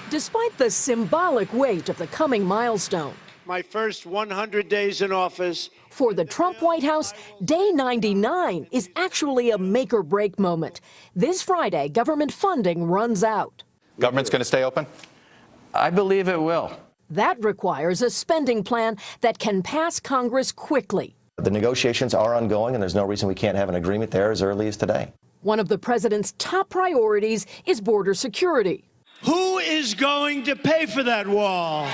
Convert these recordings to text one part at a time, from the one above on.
Despite the symbolic weight of the coming milestone, my first 100 days in office. For the Trump White House, day 99 is actually a make-or-break moment. This Friday, government funding runs out. Government's going to stay open? I believe it will. That requires a spending plan that can pass Congress quickly. The negotiations are ongoing, and there's no reason we can't have an agreement there as early as today. One of the president's top priorities is border security. Who is going to pay for that wall?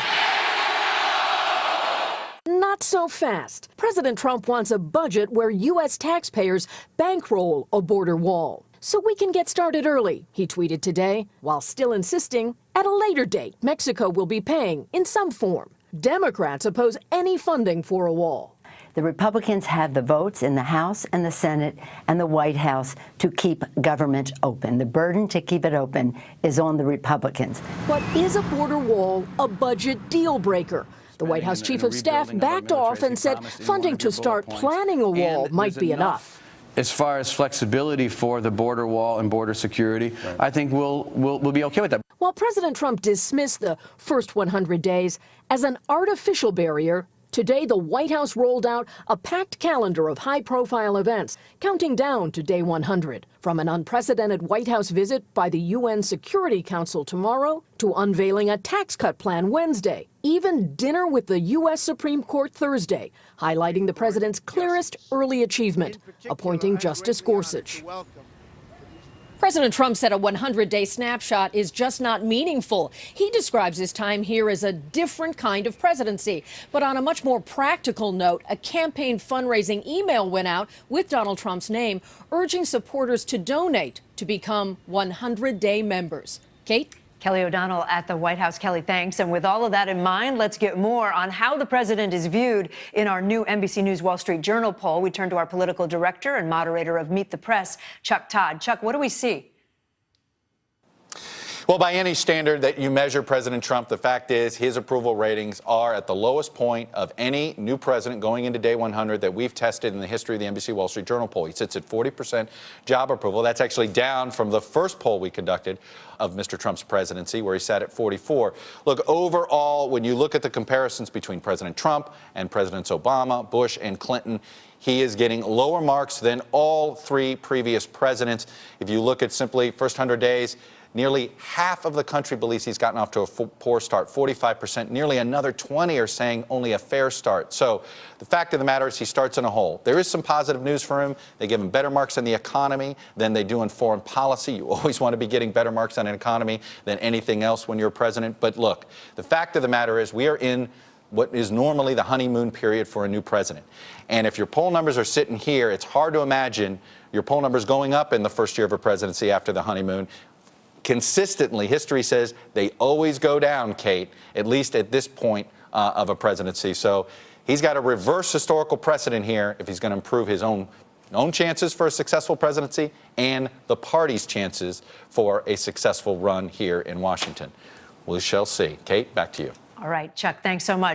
Not so fast. President Trump wants a budget where U.S. taxpayers bankroll a border wall. So we can get started early, he tweeted today, while still insisting at a later date Mexico will be paying in some form. Democrats oppose any funding for a wall. The Republicans have the votes in the House and the Senate and the White House to keep government open. The burden to keep it open is on the Republicans. But is a border wall a budget deal breaker? The White House chief of staff backed off and said funding to start planning a wall might be enough. As far as flexibility for the border wall and border security, I think we'll be okay with that. While President Trump dismissed the first 100 days as an artificial barrier, today the White House rolled out a packed calendar of high-profile events, counting down to day 100. From an unprecedented White House visit by the UN Security Council tomorrow to unveiling a tax cut plan Wednesday, even dinner with the U.S. Supreme Court Thursday, highlighting the president's clearest early achievement, appointing Justice Gorsuch. President Trump said a 100-day snapshot is just not meaningful. He describes his time here as a different kind of presidency. But on a much more practical note, a campaign fundraising email went out with Donald Trump's name, urging supporters to donate to become 100-day members. Kate? Kelly O'Donnell at the White House. Kelly, thanks. And with all of that in mind, let's get more on how the president is viewed in our new NBC News Wall Street Journal poll. We turn to our political director and moderator of Meet the Press, Chuck Todd. Chuck, what do we see? Well, by any standard that you measure President Trump, the fact is his approval ratings are at the lowest point of any new president going into day 100 that we've tested in the history of the NBC Wall Street Journal poll. He sits at 40% job approval. That's actually down from the first poll we conducted of Mr. Trump's presidency, where he sat at 44. Look, overall, when you look at the comparisons between President Trump and Presidents Obama, Bush, and Clinton, he is getting lower marks than all three previous presidents. If you look at simply first 100 days, nearly half of the country believes he's gotten off to a poor start, 45%. Nearly another 20 are saying only a fair start. So the fact of the matter is he starts in a hole. There is some positive news for him. They give him better marks in the economy than they do in foreign policy. You always want to be getting better marks on an economy than anything else when you're president. But look, the fact of the matter is we are in what is normally the honeymoon period for a new president. And if your poll numbers are sitting here, it's hard to imagine your poll numbers going up in the first year of a presidency after the honeymoon. Consistently, history says they always go down, Kate, at least at this point of a presidency. So he's got a reverse historical precedent here if he's going to improve his own chances for a successful presidency and the party's chances for a successful run here in Washington. We shall see. Kate, back to you. All right, Chuck, thanks so much.